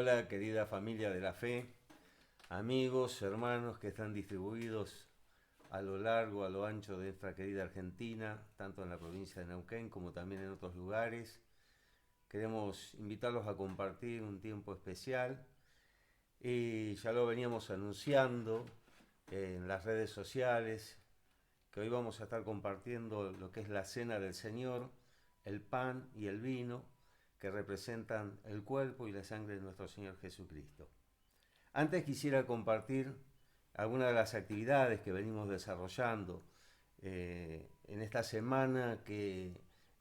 Hola querida familia de la fe, amigos, hermanos que están distribuidos a lo largo, a lo ancho de nuestra querida Argentina, tanto en la provincia de Neuquén como también en otros lugares. Queremos invitarlos a compartir un tiempo especial y ya lo veníamos anunciando en las redes sociales, que hoy vamos a estar compartiendo lo que es la cena del Señor, el pan y el vino, que representan el cuerpo y la sangre de nuestro Señor Jesucristo. Antes quisiera compartir algunas de las actividades que venimos desarrollando en esta semana que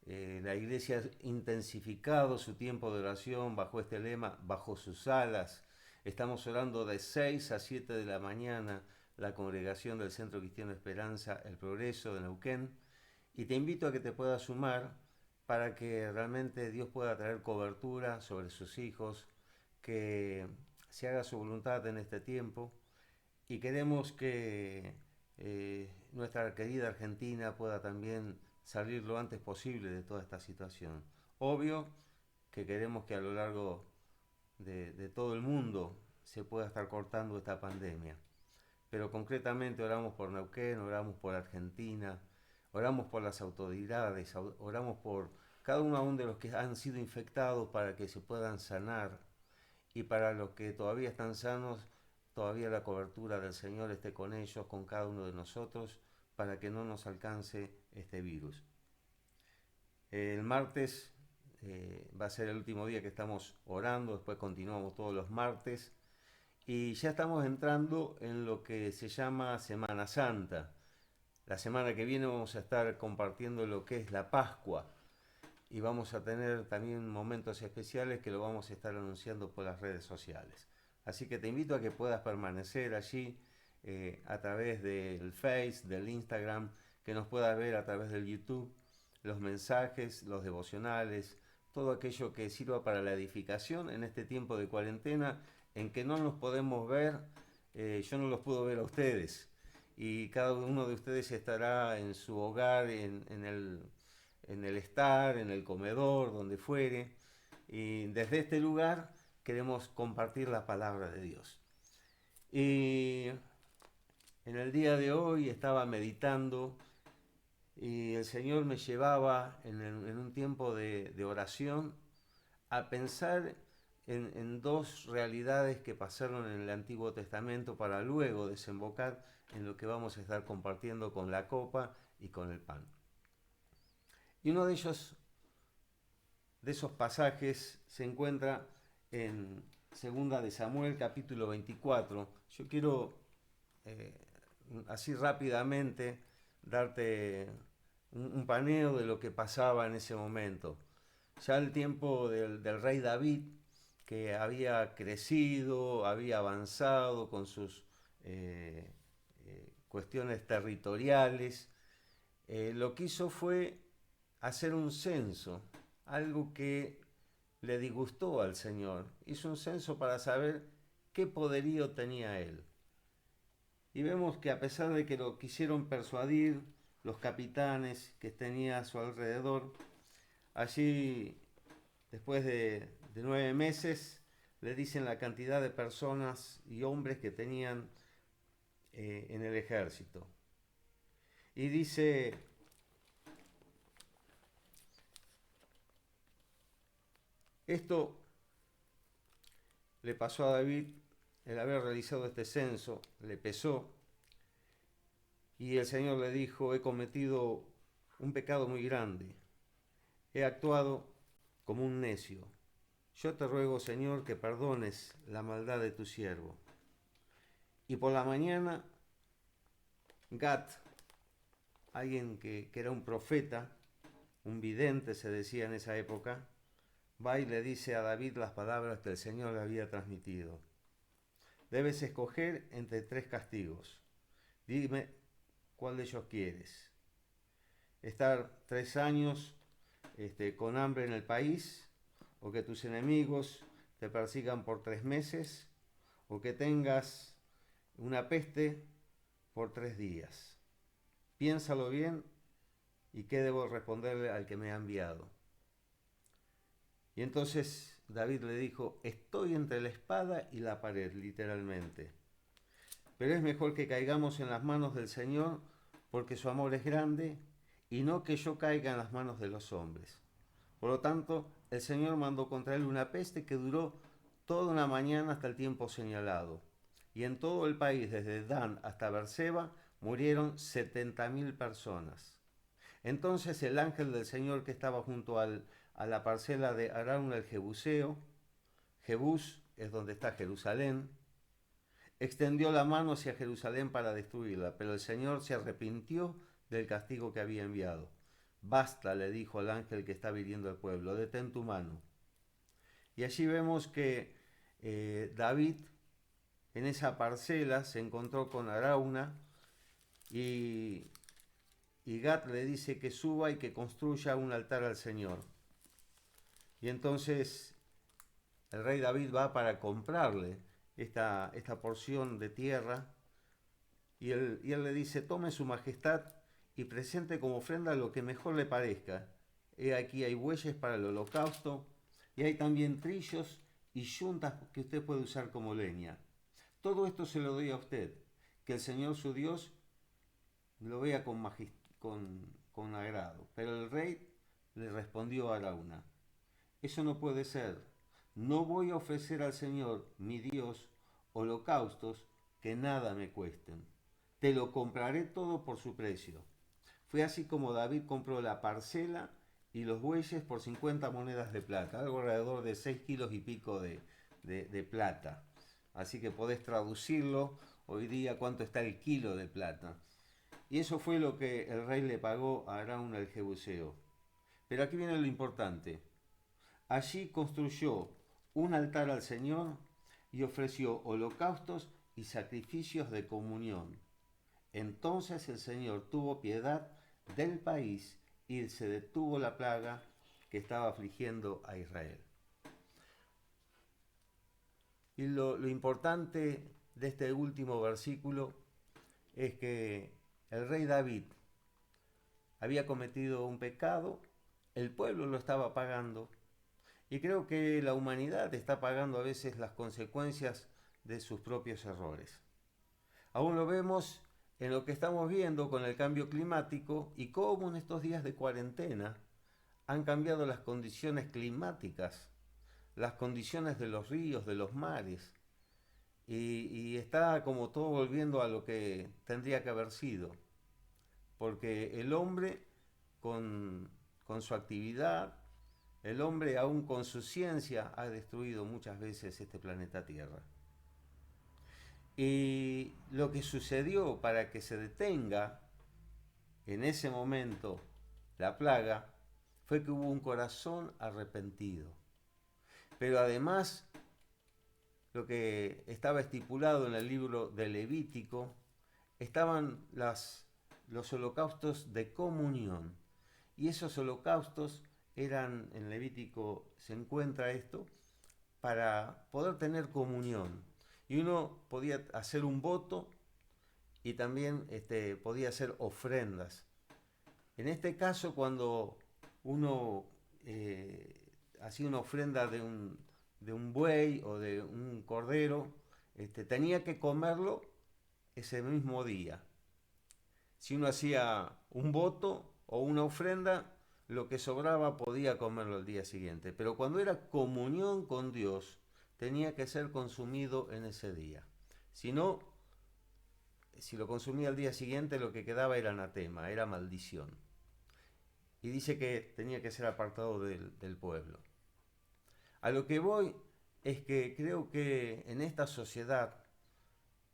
la Iglesia ha intensificado su tiempo de oración bajo este lema, bajo sus alas. Estamos orando de 6 a 7 de la mañana, la congregación del Centro Cristiano Esperanza, El Progreso de Neuquén, y te invito a que te puedas sumar para que realmente Dios pueda traer cobertura sobre sus hijos, que se haga su voluntad en este tiempo, y queremos que nuestra querida Argentina pueda también salir lo antes posible de toda esta situación. Obvio que queremos que a lo largo de todo el mundo se pueda estar cortando esta pandemia, pero concretamente oramos por Neuquén, oramos por Argentina, oramos por las autoridades, oramos por cada uno aún de los que han sido infectados para que se puedan sanar, y para los que todavía están sanos, todavía la cobertura del Señor esté con ellos, con cada uno de nosotros, para que no nos alcance este virus. El martes va a ser el último día que estamos orando, después continuamos todos los martes, y ya estamos entrando en lo que se llama Semana Santa. La semana que viene vamos a estar compartiendo lo que es la Pascua, y vamos a tener también momentos especiales que lo vamos a estar anunciando por las redes sociales. Así que te invito a que puedas permanecer allí a través del Face, del Instagram, que nos puedas ver a través del YouTube, los mensajes, los devocionales, todo aquello que sirva para la edificación en este tiempo de cuarentena en que no nos podemos ver. Yo no los puedo ver a ustedes, y cada uno de ustedes estará en su hogar, en el estar, en el comedor, donde fuere. Y desde este lugar queremos compartir la palabra de Dios. Y en el día de hoy estaba meditando y el Señor me llevaba en un tiempo de oración a pensar en dos realidades que pasaron en el Antiguo Testamento para luego desembocar en lo que vamos a estar compartiendo con la copa y con el pan. Y uno de esos pasajes se encuentra en Segunda de Samuel, capítulo 24. Yo quiero eh, así rápidamente darte un paneo de lo que pasaba en ese momento. Ya el tiempo del rey David, que había crecido, había avanzado con sus cuestiones territoriales, lo que hizo fue hacer un censo, algo que le disgustó al Señor. Hizo un censo para saber qué poderío tenía él. Y vemos que a pesar de que lo quisieron persuadir los capitanes que tenía a su alrededor, allí después de 9 meses le dicen la cantidad de personas y hombres que tenían en el ejército. Y dice: esto le pasó a David, el haber realizado este censo, le pesó, y el Señor le dijo: he cometido un pecado muy grande, he actuado como un necio. Yo te ruego, Señor, que perdones la maldad de tu siervo. Y por la mañana, Gat, alguien que era un profeta, un vidente se decía en esa época, va y le dice a David las palabras que el Señor le había transmitido. Debes escoger entre 3 castigos. Dime cuál de ellos quieres. Estar 3 años con hambre en el país, o que tus enemigos te persigan por 3 meses, o que tengas una peste por 3 días. Piénsalo bien y qué debo responderle al que me ha enviado. Y entonces David le dijo, estoy entre la espada y la pared, literalmente. Pero es mejor que caigamos en las manos del Señor, porque su amor es grande, y no que yo caiga en las manos de los hombres. Por lo tanto, el Señor mandó contra él una peste que duró toda una mañana hasta el tiempo señalado. Y en todo el país, desde Dan hasta Beerseba, murieron 70.000 personas. Entonces el ángel del Señor que estaba junto a la parcela de Araún el Jebuseo, Jebús es donde está Jerusalén, extendió la mano hacia Jerusalén para destruirla, pero el Señor se arrepintió del castigo que había enviado. Basta, le dijo al ángel que estaba hiriendo al pueblo, detén tu mano. Y allí vemos que David en esa parcela se encontró con Arauna y Gad le dice que suba y que construya un altar al Señor. Y entonces el rey David va para comprarle esta porción de tierra y él le dice, tome su majestad y presente como ofrenda lo que mejor le parezca. He aquí hay bueyes para el holocausto y hay también trillos y yuntas que usted puede usar como leña. Todo esto se lo doy a usted, que el Señor su Dios lo vea con agrado. Pero el rey le respondió a Arauna, eso no puede ser. No voy a ofrecer al Señor, mi Dios, holocaustos que nada me cuesten. Te lo compraré todo por su precio. Fue así como David compró la parcela y los bueyes por 50 monedas de plata, algo alrededor de 6 kilos y pico de plata. Así que podés traducirlo hoy día cuánto está el kilo de plata. Y eso fue lo que el rey le pagó a Araún el Jebuseo. Pero aquí viene lo importante. Allí construyó un altar al Señor y ofreció holocaustos y sacrificios de comunión. Entonces el Señor tuvo piedad del país y se detuvo la plaga que estaba afligiendo a Israel. Y lo importante de este último versículo es que el rey David había cometido un pecado, el pueblo lo estaba pagando, y creo que la humanidad está pagando a veces las consecuencias de sus propios errores. Aún lo vemos en lo que estamos viendo con el cambio climático y cómo en estos días de cuarentena han cambiado las condiciones climáticas, las condiciones de los ríos, de los mares, y está como todo volviendo a lo que tendría que haber sido, porque el hombre con su actividad, el hombre aún con su ciencia ha destruido muchas veces este planeta Tierra. Y lo que sucedió para que se detenga en ese momento la plaga fue que hubo un corazón arrepentido. Pero además, lo que estaba estipulado en el libro de Levítico, estaban los holocaustos de comunión. Y esos holocaustos eran, en Levítico se encuentra esto, para poder tener comunión. Y uno podía hacer un voto y también podía hacer ofrendas. En este caso, cuando uno hacía una ofrenda de un buey o de un cordero, tenía que comerlo ese mismo día. Si uno hacía un voto o una ofrenda, lo que sobraba podía comerlo el día siguiente. Pero cuando era comunión con Dios, tenía que ser consumido en ese día. Si no, si lo consumía al día siguiente, lo que quedaba era anatema, era maldición. Y dice que tenía que ser apartado del pueblo. A lo que voy es que creo que en esta sociedad,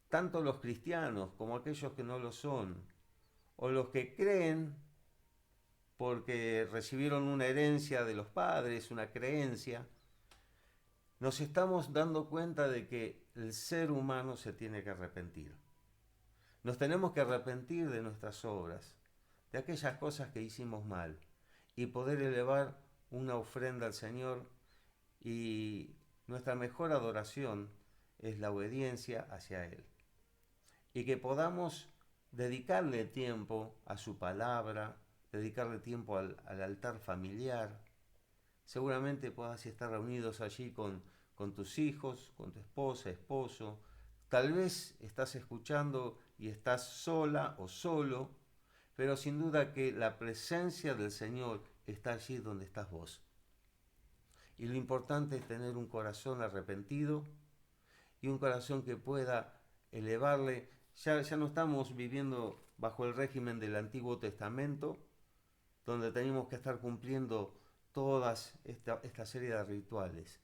tanto los cristianos como aquellos que no lo son, o los que creen porque recibieron una herencia de los padres, una creencia, nos estamos dando cuenta de que el ser humano se tiene que arrepentir. Nos tenemos que arrepentir de nuestras obras, de aquellas cosas que hicimos mal, y poder elevar una ofrenda al Señor, y nuestra mejor adoración es la obediencia hacia Él. Y que podamos dedicarle tiempo a su palabra, dedicarle tiempo al altar familiar, Seguramente puedas estar reunidos allí con tus hijos, con tu esposa, esposo. Tal vez estás escuchando y estás sola o solo, pero sin duda que la presencia del Señor está allí donde estás vos. Y lo importante es tener un corazón arrepentido y un corazón que pueda elevarle. Ya no estamos viviendo bajo el régimen del Antiguo Testamento, donde tenemos que estar cumpliendo todas esta serie de rituales.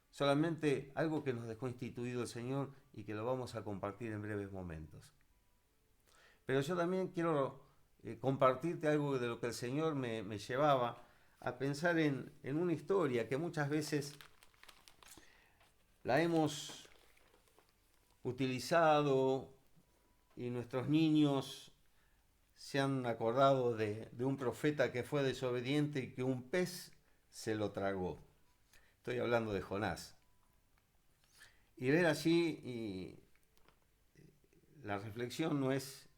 Solamente algo que nos dejó instituido el Señor y que lo vamos a compartir en breves momentos. Pero yo también quiero compartirte algo de lo que el Señor me llevaba a pensar en una historia que muchas veces la hemos utilizado y nuestros niños se han acordado de un profeta que fue desobediente y que un pez se lo tragó. Estoy hablando de Jonás. Y ver allí, y la reflexión no es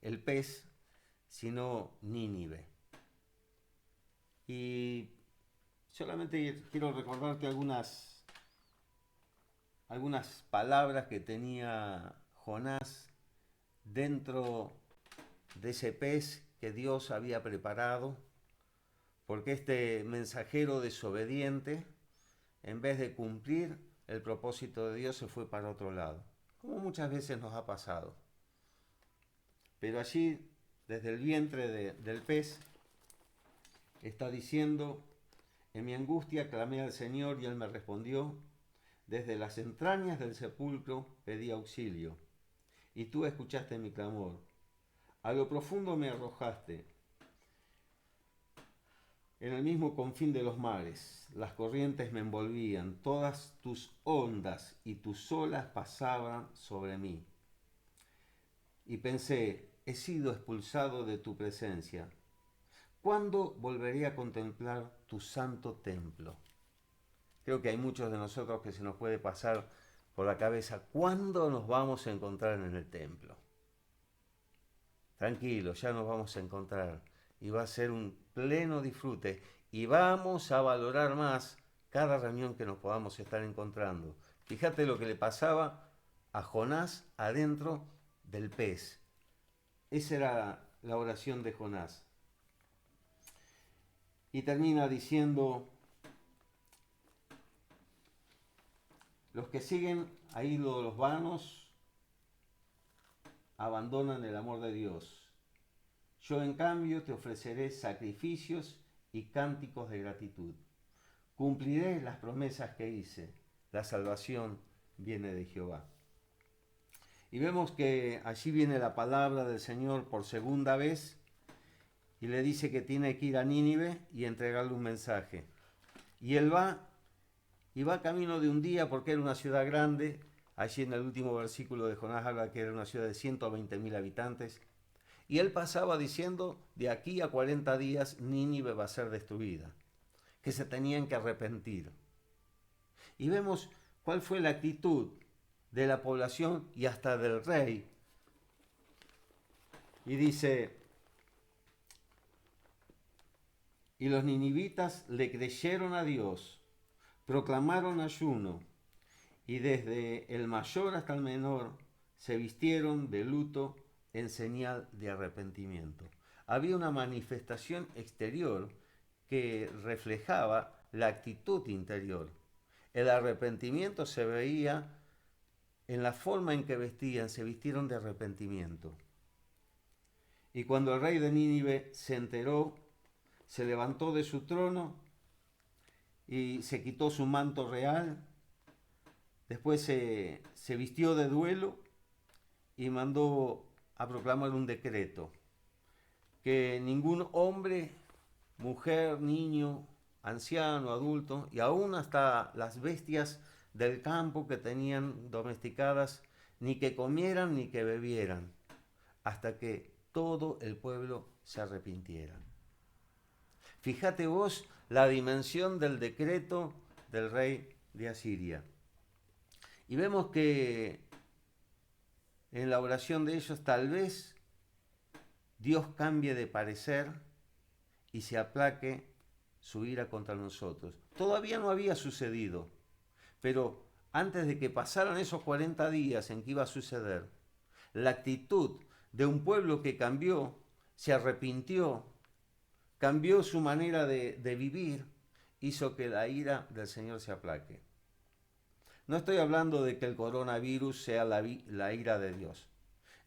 el pez, sino Nínive. Y solamente quiero recordarte algunas palabras que tenía Jonás dentro de ese pez que Dios había preparado, porque este mensajero desobediente, en vez de cumplir el propósito de Dios, se fue para otro lado, como muchas veces nos ha pasado. Pero allí, desde el vientre del pez, está diciendo: en mi angustia clamé al Señor y Él me respondió, desde las entrañas del sepulcro pedí auxilio, y tú escuchaste mi clamor. A lo profundo me arrojaste, en el mismo confín de los mares. Las corrientes me envolvían, todas tus ondas y tus olas pasaban sobre mí. Y pensé, he sido expulsado de tu presencia. ¿Cuándo volveré a contemplar tu santo templo? Creo que hay muchos de nosotros que se nos puede pasar por la cabeza, ¿cuándo nos vamos a encontrar en el templo? Tranquilo, ya nos vamos a encontrar y va a ser un pleno disfrute y vamos a valorar más cada reunión que nos podamos estar encontrando. Fíjate lo que le pasaba a Jonás adentro del pez. Esa era la oración de Jonás. Y termina diciendo: los que siguen a ídolos vanos abandonan el amor de Dios. Yo en cambio te ofreceré sacrificios y cánticos de gratitud. Cumpliré las promesas que hice. La salvación viene de Jehová. Y vemos que allí viene la palabra del Señor por segunda vez y le dice que tiene que ir a Nínive y entregarle un mensaje. Y él va camino de un día porque era una ciudad grande. Allí en el último versículo de Jonás habla que era una ciudad de 120.000 habitantes. Y él pasaba diciendo, de aquí a 40 días Nínive va a ser destruida, que se tenían que arrepentir. Y vemos cuál fue la actitud de la población y hasta del rey. Y dice: y los ninivitas le creyeron a Dios, proclamaron ayuno, y desde el mayor hasta el menor se vistieron de luto en señal de arrepentimiento. Había una manifestación exterior que reflejaba la actitud interior. El arrepentimiento se veía en la forma en que vestían, se vistieron de arrepentimiento. Y cuando el rey de Nínive se enteró, se levantó de su trono y se quitó su manto real. Después se vistió de duelo y mandó a proclamar un decreto que ningún hombre, mujer, niño, anciano, adulto y aún hasta las bestias del campo que tenían domesticadas, ni que comieran ni que bebieran, hasta que todo el pueblo se arrepintiera. Fíjate vos la dimensión del decreto del rey de Asiria. Y vemos que en la oración de ellos tal vez Dios cambie de parecer y se aplaque su ira contra nosotros. Todavía no había sucedido, pero antes de que pasaran esos 40 días en que iba a suceder, la actitud de un pueblo que cambió, se arrepintió, cambió su manera de vivir, hizo que la ira del Señor se aplaque. No estoy hablando de que el coronavirus sea la ira de Dios.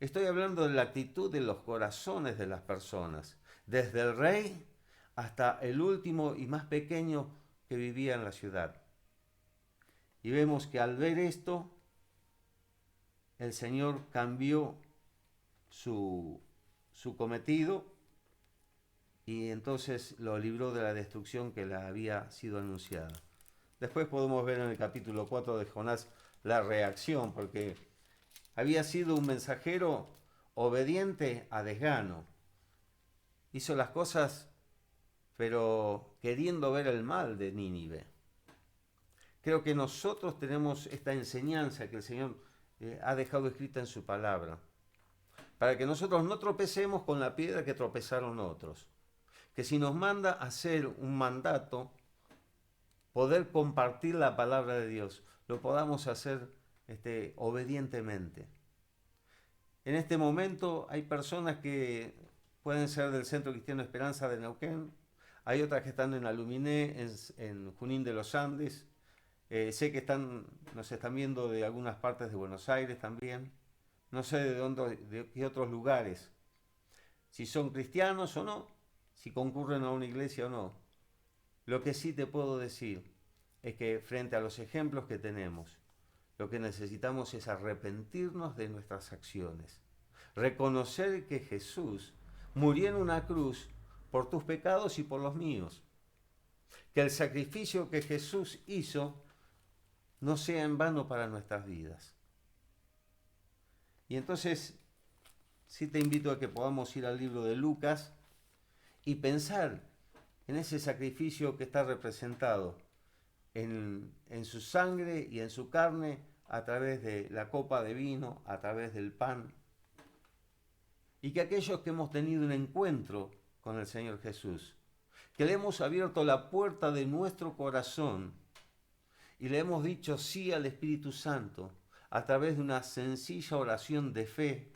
Estoy hablando de la actitud de los corazones de las personas, desde el rey hasta el último y más pequeño que vivía en la ciudad. Y vemos que al ver esto, el Señor cambió su cometido y entonces lo libró de la destrucción que le había sido anunciada. Después podemos ver en el capítulo 4 de Jonás la reacción, porque había sido un mensajero obediente a desgano. Hizo las cosas, pero queriendo ver el mal de Nínive. Creo que nosotros tenemos esta enseñanza que el Señor ha dejado escrita en su palabra, para que nosotros no tropecemos con la piedra que tropezaron otros. Que si nos manda a hacer un mandato, poder compartir la palabra de Dios, lo podamos hacer obedientemente. En este momento hay personas que pueden ser del Centro Cristiano Esperanza de Neuquén, hay otras que están en Aluminé, en Junín de los Andes, sé que nos están viendo de algunas partes de Buenos Aires también, no sé de qué otros lugares, si son cristianos o no, si concurren a una iglesia o no. Lo que sí te puedo decir es que frente a los ejemplos que tenemos, lo que necesitamos es arrepentirnos de nuestras acciones, reconocer que Jesús murió en una cruz por tus pecados y por los míos, que el sacrificio que Jesús hizo no sea en vano para nuestras vidas. Y entonces, sí te invito a que podamos ir al libro de Lucas y pensar en ese sacrificio que está representado en su sangre y en su carne a través de la copa de vino, a través del pan. Y que aquellos que hemos tenido un encuentro con el Señor Jesús, que le hemos abierto la puerta de nuestro corazón y le hemos dicho sí al Espíritu Santo a través de una sencilla oración de fe,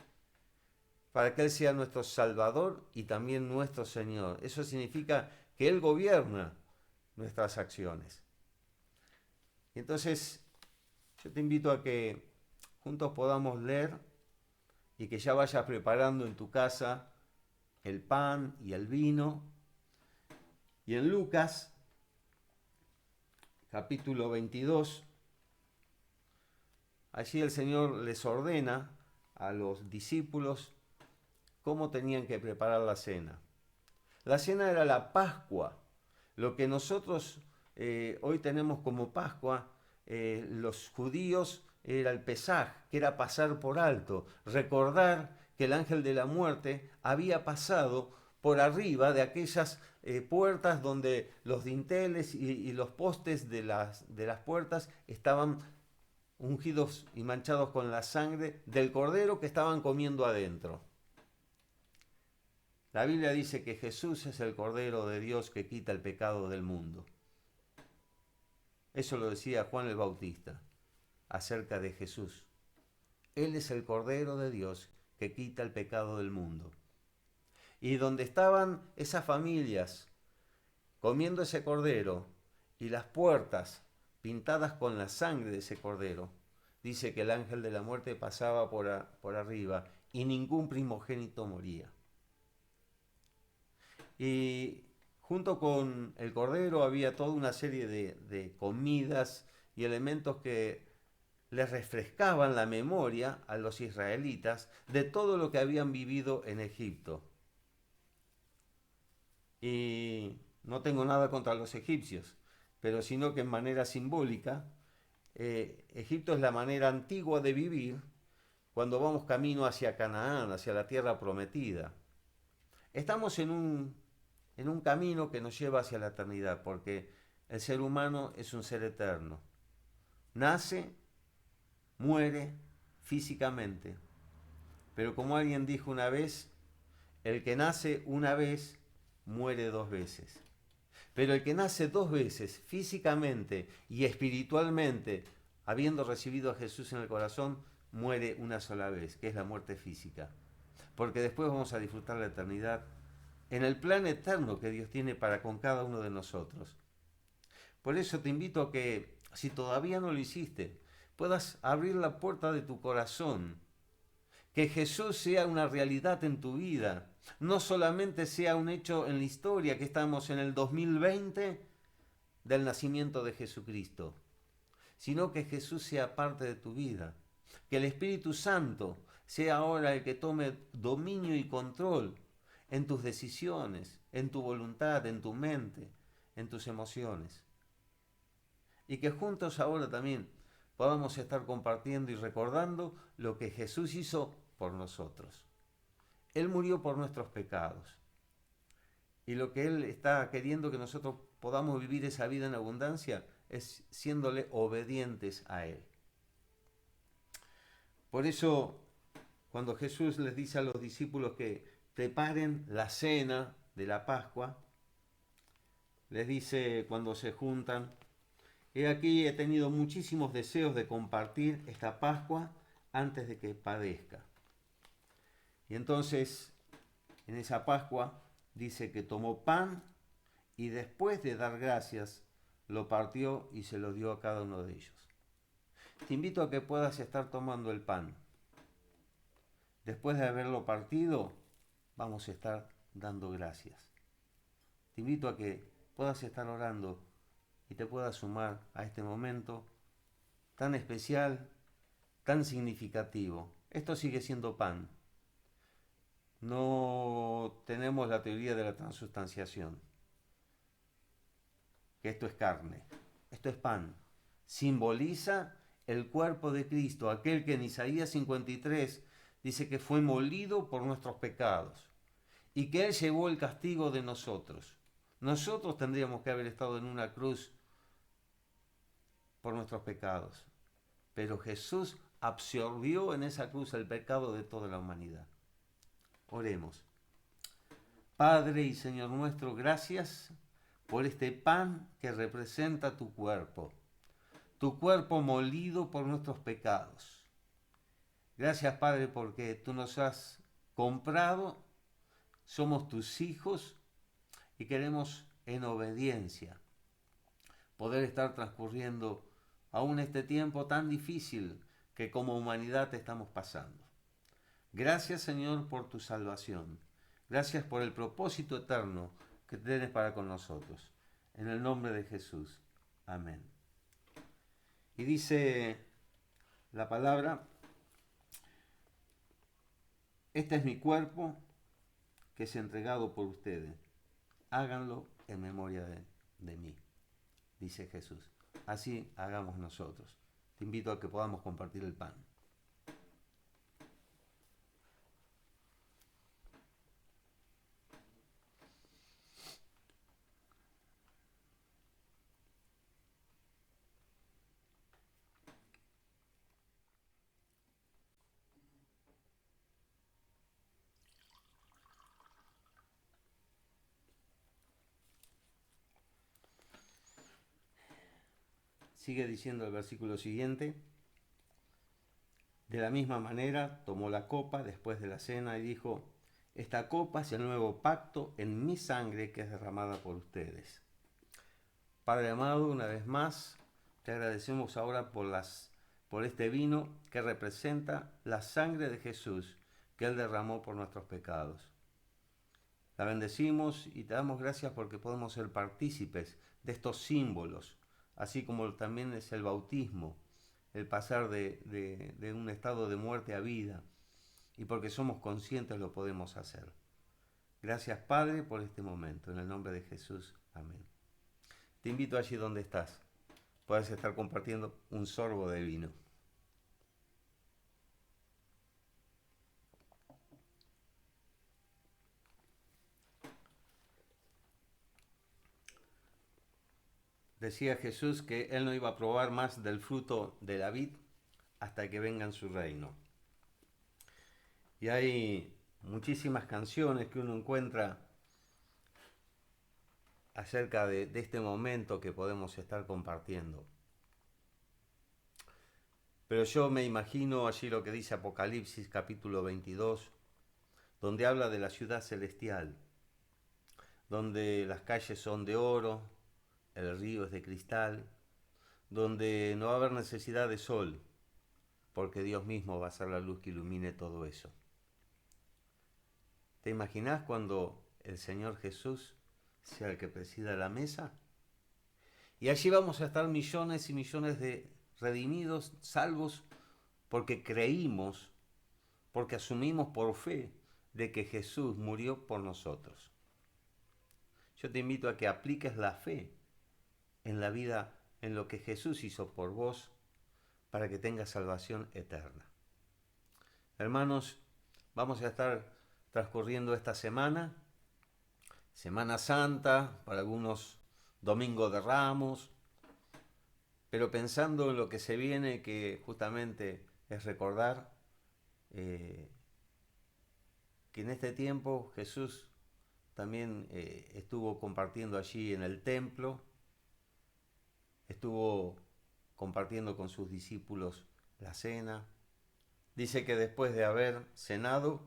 para que Él sea nuestro Salvador y también nuestro Señor. Eso significa que Él gobierna nuestras acciones. Y entonces, yo te invito a que juntos podamos leer y que ya vayas preparando en tu casa el pan y el vino. Y en Lucas, capítulo 22, allí el Señor les ordena a los discípulos cómo tenían que preparar la cena. La cena era la Pascua, lo que nosotros hoy tenemos como Pascua, los judíos era el Pesaj, que era pasar por alto, recordar que el ángel de la muerte había pasado por arriba de aquellas puertas donde los dinteles y los postes de las puertas estaban ungidos y manchados con la sangre del cordero que estaban comiendo adentro. La Biblia dice que Jesús es el Cordero de Dios que quita el pecado del mundo. Eso lo decía Juan el Bautista acerca de Jesús. Él es el Cordero de Dios que quita el pecado del mundo. Y donde estaban esas familias comiendo ese cordero y las puertas pintadas con la sangre de ese cordero, dice que el ángel de la muerte pasaba por arriba y ningún primogénito moría. Y junto con el cordero había toda una serie de comidas y elementos que les refrescaban la memoria a los israelitas de todo lo que habían vivido en Egipto. Y no tengo nada contra los egipcios, pero sino que en manera simbólica, Egipto es la manera antigua de vivir cuando vamos camino hacia Canaán, hacia la tierra prometida. Estamos en un camino que nos lleva hacia la eternidad, porque el ser humano es un ser eterno. Nace, muere físicamente, pero como alguien dijo una vez, el que nace una vez, muere dos veces. Pero el que nace dos veces, físicamente y espiritualmente, habiendo recibido a Jesús en el corazón, muere una sola vez, que es la muerte física. Porque después vamos a disfrutar la eternidad en el plan eterno que Dios tiene para con cada uno de nosotros. Por eso te invito a que, si todavía no lo hiciste, puedas abrir la puerta de tu corazón, que Jesús sea una realidad en tu vida, no solamente sea un hecho en la historia, que estamos en el 2020 del nacimiento de Jesucristo, sino que Jesús sea parte de tu vida, que el Espíritu Santo sea ahora el que tome dominio y control en tus decisiones, en tu voluntad, en tu mente, en tus emociones. Y que juntos ahora también podamos estar compartiendo y recordando lo que Jesús hizo por nosotros. Él murió por nuestros pecados. Y lo que Él está queriendo que nosotros podamos vivir esa vida en abundancia es siéndole obedientes a Él. Por eso, cuando Jesús les dice a los discípulos que preparen la cena de la Pascua, les dice cuando se juntan: he aquí, he tenido muchísimos deseos de compartir esta Pascua antes de que padezca. Y entonces, en esa Pascua, dice que tomó pan y después de dar gracias, lo partió y se lo dio a cada uno de ellos. Te invito a que puedas estar tomando el pan. Después de haberlo partido, vamos a estar dando gracias. Te invito a que puedas estar orando y te puedas sumar a este momento tan especial, tan significativo. Esto sigue siendo pan. No tenemos la teoría de la transustanciación, que esto es carne. Esto es pan. Simboliza el cuerpo de Cristo, aquel que en Isaías 53 dice que fue molido por nuestros pecados y que Él llevó el castigo de nosotros. Nosotros tendríamos que haber estado en una cruz por nuestros pecados, pero Jesús absorbió en esa cruz el pecado de toda la humanidad. Oremos. Padre y Señor nuestro, gracias por este pan que representa tu cuerpo molido por nuestros pecados. Gracias, Padre, porque tú nos has comprado, somos tus hijos y queremos en obediencia poder estar transcurriendo aún este tiempo tan difícil que como humanidad estamos pasando. Gracias, Señor, por tu salvación. Gracias por el propósito eterno que tienes para con nosotros. En el nombre de Jesús. Amén. Y dice la palabra: este es mi cuerpo que es entregado por ustedes. Háganlo en memoria de mí, dice Jesús. Así hagamos nosotros. Te invito a que podamos compartir el pan. Sigue diciendo el versículo siguiente: de la misma manera tomó la copa después de la cena y dijo: esta copa es el nuevo pacto en mi sangre que es derramada por ustedes. Padre amado, una vez más te agradecemos ahora por este vino que representa la sangre de Jesús que Él derramó por nuestros pecados. La bendecimos y te damos gracias porque podemos ser partícipes de estos símbolos, así como también es el bautismo, el pasar de un estado de muerte a vida, y porque somos conscientes lo podemos hacer. Gracias, Padre, por este momento. En el nombre de Jesús. Amén. Te invito allí donde estás. Puedes estar compartiendo un sorbo de vino. Decía Jesús que Él no iba a probar más del fruto de la vid hasta que venga en su reino. Y hay muchísimas canciones que uno encuentra acerca de este momento que podemos estar compartiendo. Pero yo me imagino allí lo que dice Apocalipsis capítulo 22, donde habla de la ciudad celestial, donde las calles son de oro, el río es de cristal, donde no va a haber necesidad de sol, porque Dios mismo va a ser la luz que ilumine todo eso. ¿Te imaginas cuando el Señor Jesús sea el que presida la mesa? Y allí vamos a estar millones y millones de redimidos, salvos, porque creímos, porque asumimos por fe de que Jesús murió por nosotros. Yo te invito a que apliques la fe en la vida, en lo que Jesús hizo por vos, para que tengas salvación eterna. Hermanos, vamos a estar transcurriendo esta semana, Semana Santa, para algunos Domingo de Ramos, pero pensando en lo que se viene, que justamente es recordar que en este tiempo Jesús también estuvo compartiendo allí en el templo, estuvo compartiendo con sus discípulos la cena. Dice que después de haber cenado,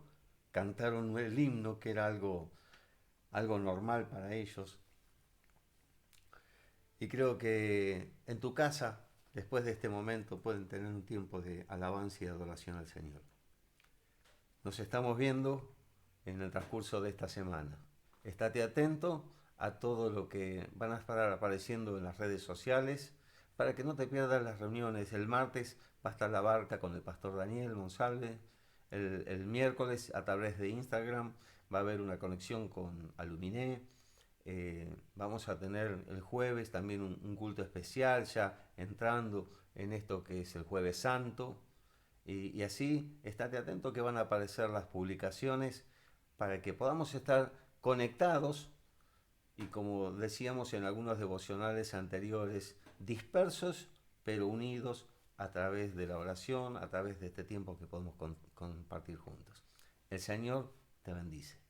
cantaron el himno, que era algo normal para ellos. Y creo que en tu casa, después de este momento, pueden tener un tiempo de alabanza y adoración al Señor. Nos estamos viendo en el transcurso de esta semana. Estate atento a todo lo que van a estar apareciendo en las redes sociales para que no te pierdas las reuniones. El martes va a estar la barca con el pastor Daniel Monsalve. El miércoles a través de Instagram va a haber una conexión con Aluminé. Vamos a tener el jueves también un culto especial, ya entrando en esto que es el Jueves Santo. Y así, estate atento que van a aparecer las publicaciones para que podamos estar conectados y, como decíamos en algunos devocionales anteriores, dispersos pero unidos a través de la oración, a través de este tiempo que podemos compartir juntos. El Señor te bendice.